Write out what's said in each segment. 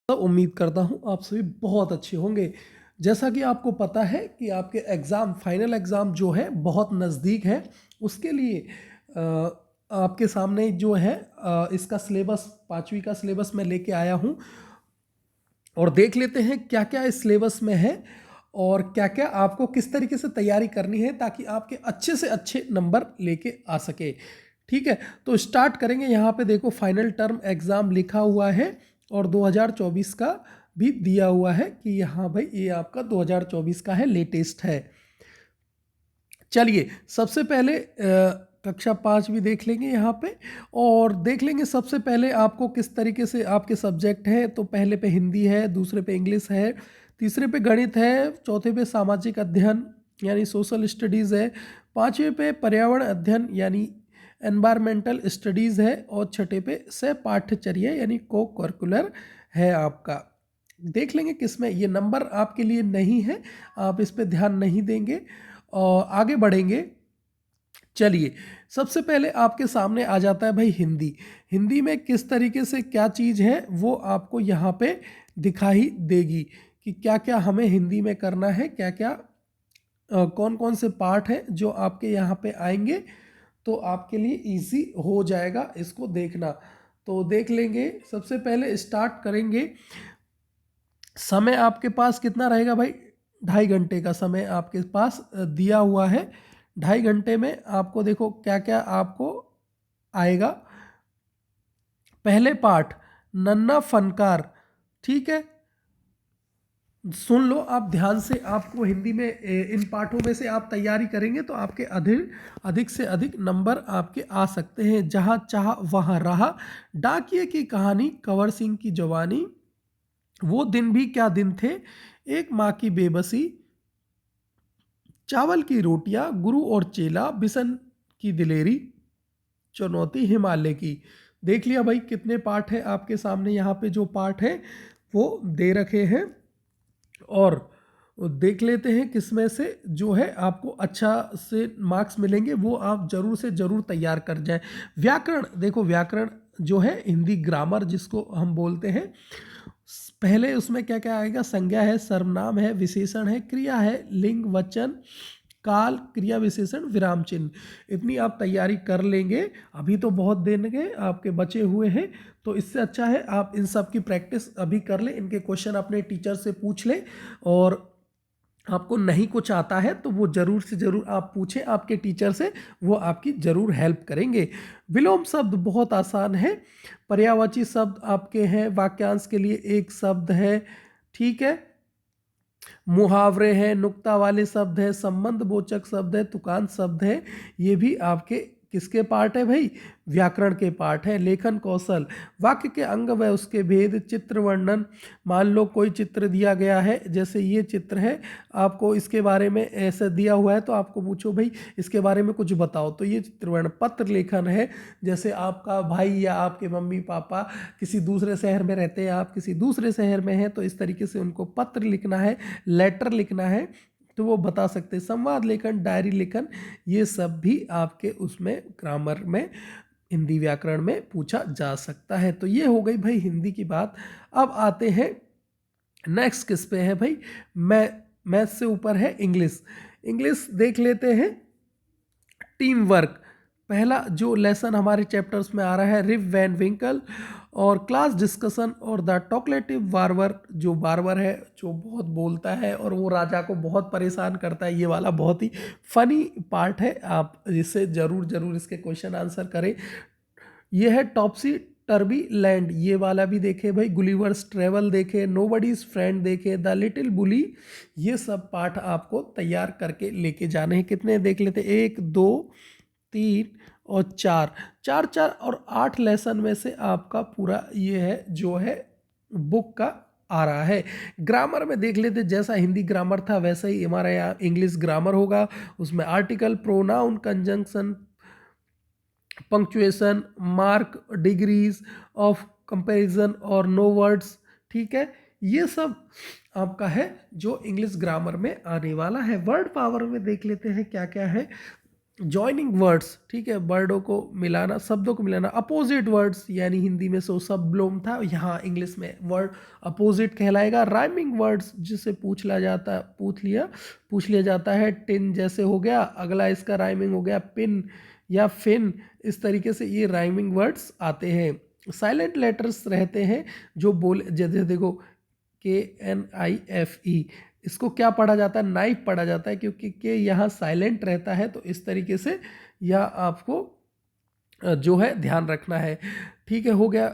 तो उम्मीद करता हूँ आप सभी बहुत अच्छे होंगे। जैसा कि आपको पता है कि आपके एग्ज़ाम फाइनल एग्ज़ाम जो है बहुत नज़दीक है। उसके लिए आपके सामने जो है इसका सिलेबस 5वीं का सिलेबस मैं लेके आया हूँ और देख लेते हैं क्या क्या इस सिलेबस में है और क्या क्या आपको किस तरीके से तैयारी करनी है ताकि आपके अच्छे से अच्छे नंबर लेके आ सके। ठीक है, तो स्टार्ट करेंगे। यहाँ पे देखो फाइनल टर्म एग्ज़ाम लिखा हुआ है और 2024 का भी दिया हुआ है कि यहाँ भाई ये आपका 2024 का है, लेटेस्ट है। चलिए सबसे पहले कक्षा 5 भी देख लेंगे यहाँ पे और देख लेंगे सबसे पहले आपको किस तरीके से आपके सब्जेक्ट है। तो पहले पे हिंदी है, दूसरे पे इंग्लिश है, तीसरे पे गणित है, चौथे पे सामाजिक अध्ययन यानी सोशल स्टडीज़ है, पाँचवें पे पर्यावरण अध्ययन यानी एनवायरमेंटल स्टडीज़ है और छठे पे सहपाठ्यचर्या यानी को करिकुलर है आपका। देख लेंगे किसमें ये नंबर आपके लिए नहीं है, आप इस पे ध्यान नहीं देंगे और आगे बढ़ेंगे। चलिए सबसे पहले आपके सामने आ जाता है भाई हिंदी। हिंदी में किस तरीके से क्या चीज़ है वो आपको यहाँ पे दिखाई देगी कि क्या क्या हमें हिंदी में करना है, क्या क्या कौन कौन से पार्ट हैं जो आपके यहाँ पे आएंगे। तो आपके लिए इजी हो जाएगा इसको देखना। तो देख लेंगे, सबसे पहले स्टार्ट करेंगे। समय आपके पास कितना रहेगा भाई? 2.5 घंटे का समय आपके पास दिया हुआ है। 2.5 घंटे में आपको देखो क्या क्या आपको आएगा। पहले पाठ नन्ना फनकार, ठीक है, सुन लो आप ध्यान से। आपको हिंदी में इन पाठों में से आप तैयारी करेंगे तो आपके अधिक अधिक से अधिक नंबर आपके आ सकते हैं। जहाँ चाह वहाँ रहा, डाकिए की कहानी, कंवर सिंह की जवानी, वो दिन भी क्या दिन थे, एक माँ की बेबसी, चावल की रोटियां, गुरु और चेला, बिसन की दिलेरी, चुनौती हिमालय की। देख लिया भाई कितने पार्ट है आपके सामने। यहाँ पे जो पार्ट है वो दे रखे हैं और देख लेते हैं किसमें से जो है आपको अच्छा से मार्क्स मिलेंगे, वो आप जरूर से जरूर तैयार कर जाएं। व्याकरण देखो, व्याकरण जो है हिंदी ग्रामर जिसको हम बोलते हैं, पहले उसमें क्या क्या आएगा? संज्ञा है, सर्वनाम है, विशेषण है, क्रिया है, लिंग, वचन, काल, क्रिया विशेषण, विराम चिन्ह। इतनी आप तैयारी कर लेंगे। अभी तो बहुत दिन के आपके बचे हुए हैं, तो इससे अच्छा है आप इन सब की प्रैक्टिस अभी कर लें। इनके क्वेश्चन अपने टीचर से पूछ लें और आपको नहीं कुछ आता है तो वो जरूर से जरूर आप पूछें आपके टीचर से, वो आपकी जरूर हेल्प करेंगे। विलोम शब्द बहुत आसान है। पर्यायवाची शब्द आपके हैं, वाक्यांश के लिए एक शब्द है, ठीक है। मुहावरे हैं, नुक्ता वाले शब्द है, संबंध बोचक शब्द है, तुकांत शब्द है। ये भी आपके किसके पार्ट है भाई? व्याकरण के पार्ट है। लेखन कौशल, वाक्य के अंग व उसके भेद, चित्र वर्णन। मान लो कोई चित्र दिया गया है, जैसे ये चित्र है, आपको इसके बारे में ऐसे दिया हुआ है तो आपको पूछो भाई इसके बारे में कुछ बताओ, तो ये चित्र वर्णन। पत्र लेखन है, जैसे आपका भाई या आपके मम्मी पापा किसी दूसरे शहर में रहते हैं, आप किसी दूसरे शहर में हैं, तो इस तरीके से उनको पत्र लिखना है, लेटर लिखना है, तो वो बता सकते हैं। संवाद लेखन, डायरी लेखन, ये सब भी आपके उसमें ग्रामर में हिंदी व्याकरण में पूछा जा सकता है। तो ये हो गई भाई हिंदी की बात। अब आते हैं नेक्स्ट किस पे है भाई? मैथ से ऊपर है इंग्लिश। इंग्लिश देख लेते हैं। टीम वर्क, पहला जो लेसन हमारे चैप्टर्स में आ रहा है, रिव वैन विंकल, और क्लास डिस्कशन और द टॉकलेटिव बार्बर। जो बार्बर है जो बहुत बोलता है और वो राजा को बहुत परेशान करता है, ये वाला बहुत ही फनी पार्ट है। आप इससे जरूर जरूर इसके क्वेश्चन आंसर करें। ये है टॉपसी टर्बी लैंड, ये वाला भी देखे भाई। गुलिवर्स ट्रेवल देखे, नोबडीज फ्रेंड देखे, द लिटिल बुली। ये सब पाठ आपको तैयार करके लेके जाने हैं। कितने देख लेते? 1 2 3 और 4, 4 4 और 8 लेसन में से आपका पूरा ये है जो है बुक का आ रहा है। ग्रामर में देख लेते, जैसा हिंदी ग्रामर था वैसा ही हमारा यहाँ इंग्लिश ग्रामर होगा। उसमें article, pronoun, conjunction, punctuation, mark, degrees of comparison और नो वर्ड्स, ठीक है। ये सब आपका है जो इंग्लिश ग्रामर में आने वाला है। वर्ड पावर में देख लेते हैं क्या क्या है। जॉइनिंग वर्ड्स, ठीक है, वर्डों को मिलाना, शब्दों को मिलाना। अपोजिट वर्ड्स यानी हिंदी में सो शब्दलोम था, यहाँ इंग्लिश में वर्ड अपोजिट कहलाएगा। राइमिंग वर्ड्स जिसे पूछ लिया जाता है, टिन जैसे हो गया, अगला इसका राइमिंग हो गया पिन या फिन, इस तरीके से ये राइमिंग वर्ड्स आते हैं। साइलेंट लेटर्स रहते हैं जो बोले, जैसे देखो KNIFE, इसको क्या पढ़ा जाता है, नाइफ पढ़ा जाता है, क्योंकि के यहाँ साइलेंट रहता है, तो इस तरीके से यह आपको जो है ध्यान रखना है। ठीक है, हो गया।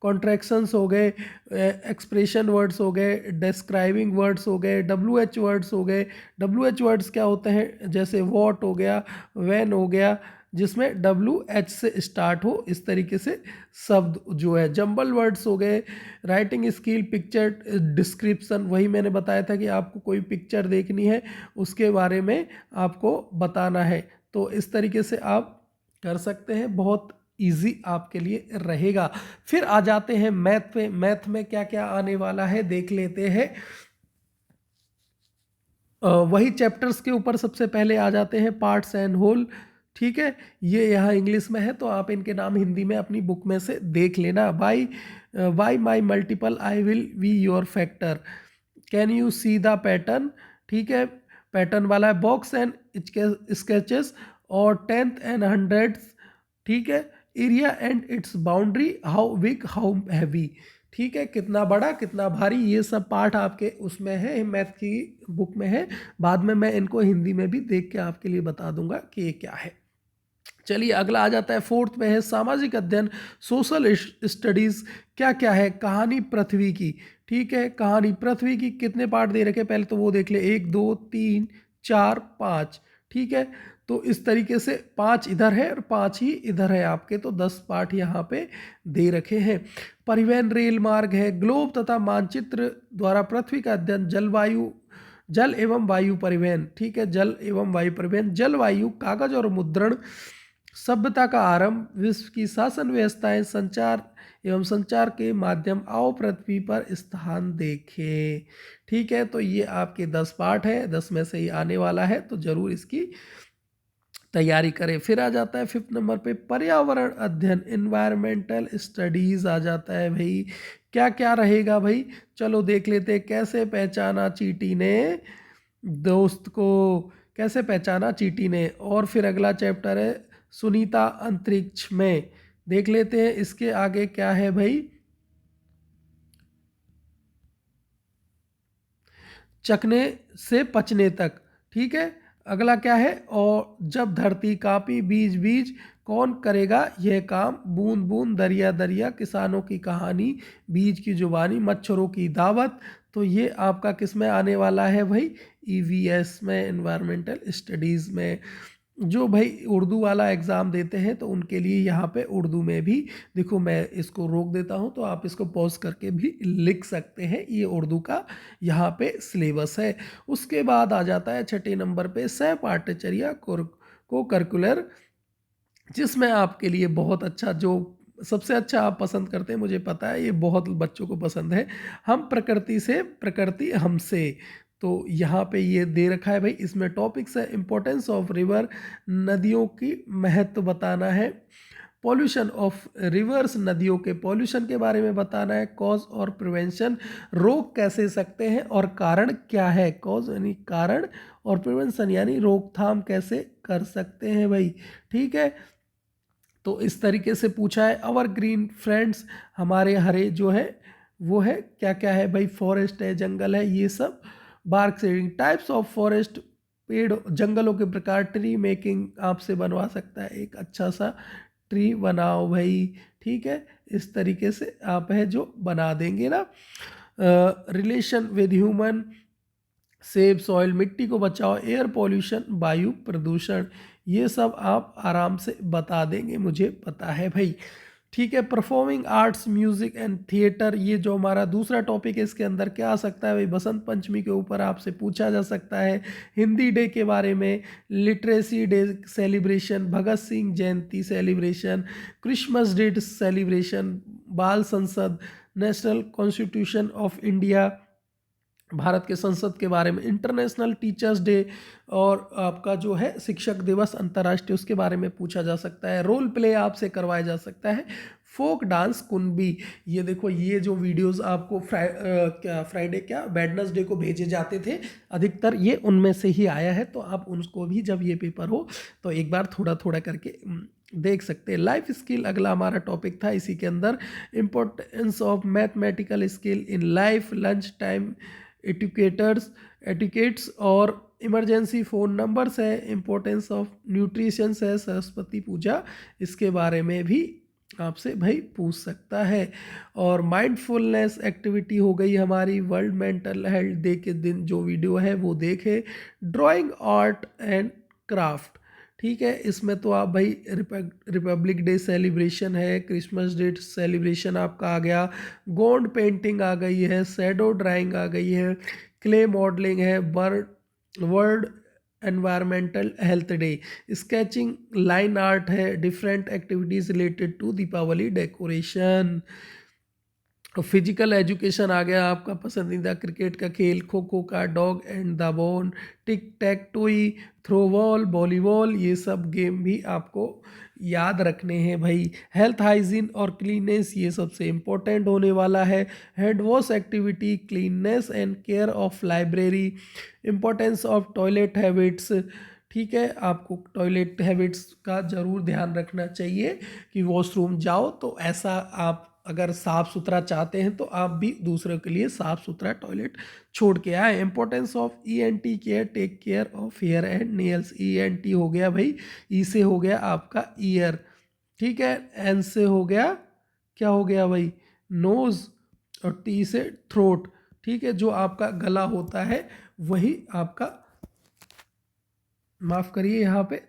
कॉन्ट्रैक्शंस हो गए, एक्सप्रेशन वर्ड्स हो गए, डिस्क्राइबिंग वर्ड्स हो गए, WH वर्ड्स हो गए। WH वर्ड्स क्या होते हैं, जैसे वॉट हो गया, वैन हो गया, जिसमें WH से स्टार्ट हो, इस तरीके से शब्द जो है। जंबल वर्ड्स हो गए, राइटिंग स्किल, पिक्चर डिस्क्रिप्शन, वही मैंने बताया था कि आपको कोई पिक्चर देखनी है उसके बारे में आपको बताना है, तो इस तरीके से आप कर सकते हैं, बहुत इजी आपके लिए रहेगा। फिर आ जाते हैं मैथ पे। मैथ में क्या क्या आने वाला है देख लेते हैं। वही चैप्टर्स के ऊपर सबसे पहले आ जाते हैं पार्ट्स एंड होल। ठीक है, ये यहाँ इंग्लिश में है, तो आप इनके नाम हिंदी में अपनी बुक में से देख लेना। Why my multiple I will be your factor, can you see the pattern. ठीक है, पैटर्न वाला है। बॉक्स एंड स्केचेस और 10th एंड 100th। ठीक है, area and it's boundary, how big how heavy. ठीक है, कितना बड़ा कितना भारी, ये सब पार्ट आपके उसमें है, मैथ की बुक में है। बाद में मैं इनको हिंदी में भी देख के आपके लिए बता दूंगा कि ये क्या है। चलिए अगला आ जाता है, 4th में है सामाजिक अध्ययन, सोशल स्टडीज। क्या क्या है, कहानी पृथ्वी की। ठीक है, कहानी पृथ्वी की कितने पार्ट दे रखे, पहले तो वो देख ले, 1 2 3 4 5। ठीक है, तो इस तरीके से 5 इधर है और 5 ही इधर है आपके, तो 10 पार्ट यहाँ पे दे रखे हैं। परिवहन रेल मार्ग है, ग्लोब तथा मानचित्र द्वारा पृथ्वी का अध्ययन, जल एवं वायु परिवहन। ठीक है, जल एवं वायु परिवहन, जलवायु, कागज और मुद्रण, सभ्यता का आरंभ, विश्व की शासन व्यवस्थाएं, संचार एवं संचार के माध्यम, आओ पृथ्वी पर स्थान देखें। ठीक है, तो ये आपके 10 पार्ट है, 10 में से ही आने वाला है, तो जरूर इसकी तैयारी करें। फिर आ जाता है 5th नंबर पे पर्यावरण अध्ययन, इन्वायरमेंटल स्टडीज आ जाता है भाई। क्या क्या रहेगा भाई, चलो देख लेते हैं। कैसे पहचाना चींटी ने दोस्त को, कैसे पहचाना चींटी ने। और फिर अगला चैप्टर है सुनीता अंतरिक्ष में, देख लेते हैं इसके आगे क्या है भाई। चखने से पचने तक। ठीक है, अगला क्या है, और जब धरती कांपी बीज बीज, कौन करेगा यह काम, बूंद बूंद दरिया दरिया, किसानों की कहानी, बीज की जुबानी, मच्छरों की दावत। तो ये आपका किस में आने वाला है भाई, EVS में, इन्वायरमेंटल स्टडीज़ में। जो भाई उर्दू वाला एग्ज़ाम देते हैं तो उनके लिए यहाँ पे उर्दू में भी, देखो मैं इसको रोक देता हूँ तो आप इसको पॉज करके भी लिख सकते हैं, ये उर्दू का यहाँ पे सिलेबस है। उसके बाद आ जाता है 6ठे नंबर पे सह पाठ्यचर्या को करिकुलर, जिसमें आपके लिए बहुत अच्छा, जो सबसे अच्छा आप पसंद करते हैं, मुझे पता है ये बहुत बच्चों को पसंद है, हम प्रकृति से प्रकृति हमसे। तो यहाँ पे ये दे रखा है भाई, इसमें टॉपिक्स है इम्पोर्टेंस ऑफ रिवर, नदियों की महत्व बताना है, पॉल्यूशन ऑफ रिवर्स, नदियों के पॉल्यूशन के बारे में बताना है, कॉज और प्रिवेंशन, रोक कैसे सकते हैं और कारण क्या है, कॉज यानी कारण और प्रिवेंशन यानी रोकथाम कैसे कर सकते हैं भाई। ठीक है, तो इस तरीके से पूछा है। अवर ग्रीन फ्रेंड्स, हमारे हरे जो है वो है, क्या क्या है भाई, फॉरेस्ट है, जंगल है, ये सब। Bark shedding, types of forest, पेड़ जंगलों के प्रकार, ट्री मेकिंग, आपसे बनवा सकता है एक अच्छा सा ट्री बनाओ भाई। ठीक है, इस तरीके से आप है जो बना देंगे ना। Relation with human, save soil, मिट्टी को बचाओ, एयर पॉल्यूशन, वायु प्रदूषण, ये सब आप आराम से बता देंगे, मुझे पता है भाई। ठीक है, performing arts, music and theatre, ये जो हमारा दूसरा टॉपिक है, इसके अंदर क्या आ सकता है भाई, बसंत पंचमी के ऊपर आपसे पूछा जा सकता है, हिंदी डे के बारे में, literacy day celebration, Bhagat Singh जयंती सेलिब्रेशन, क्रिसमस डे सेलिब्रेशन, बाल संसद, national constitution of India, Bharat के संसद के बारे में, इंटरनेशनल टीचर्स डे और आपका जो है शिक्षक दिवस अंतर्राष्ट्रीय, उसके बारे में पूछा जा सकता है। रोल प्ले आपसे करवाया जा सकता है। फोक डांस कुनबी, ये देखो ये जो वीडियोस आपको फ्राइडे क्या वेडनेसडे को भेजे जाते थे, अधिकतर ये उनमें से ही आया है। तो आप उनको भी जब ये पेपर हो तो एक बार थोड़ा थोड़ा करके देख सकते हैं। लाइफ स्किल अगला हमारा टॉपिक था, इसी के अंदर importance of mathematical skill in life, lunch time etiquettes और इमरजेंसी फ़ोन नंबर्स है, इम्पोर्टेंस ऑफ न्यूट्रिशंस है, सरस्वती पूजा, इसके बारे में भी आपसे भाई पूछ सकता है। और माइंडफुलनेस एक्टिविटी हो गई हमारी, वर्ल्ड मेंटल हेल्थ डे के दिन जो वीडियो है वो देखे। ड्राइंग आर्ट एंड क्राफ्ट, ठीक है, इसमें तो आप भाई रिपब्लिक डे सेलिब्रेशन है, क्रिसमस डे सेलिब्रेशन आपका आ गया, गोंड पेंटिंग आ गई है, शैडो ड्राइंग आ गई है, क्ले मॉडलिंग है, world environmental health day, sketching, line art है, different activities related to Deepavali decoration. Physical education आ गया आपका, पसंदीदा क्रिकेट का खेल, खो खो का, dog and the bone, tic tac toe, throw ball, volleyball, ये सब गेम भी आपको याद रखने हैं भाई। हेल्थ हाइजीन और क्लीननेस, ये सबसे इम्पोर्टेंट होने वाला है। Hand wash activity, cleanness and care of library, importance of toilet habits, ठीक है, आपको टॉयलेट हैबिट्स का ज़रूर ध्यान रखना चाहिए कि वॉशरूम जाओ तो ऐसा आप अगर साफ़ सुथरा चाहते हैं तो आप भी दूसरों के लिए साफ़ सुथरा टॉयलेट छोड़ के आए। Importance of ENT care, take care of hair and nails. ENT हो गया भाई, ई से हो गया आपका ईयर, ठीक है, एन से हो गया, क्या हो गया भाई, नोज़, और टी से थ्रोट, ठीक है, जो आपका गला होता है वही आपका, माफ़ करिए यहाँ पे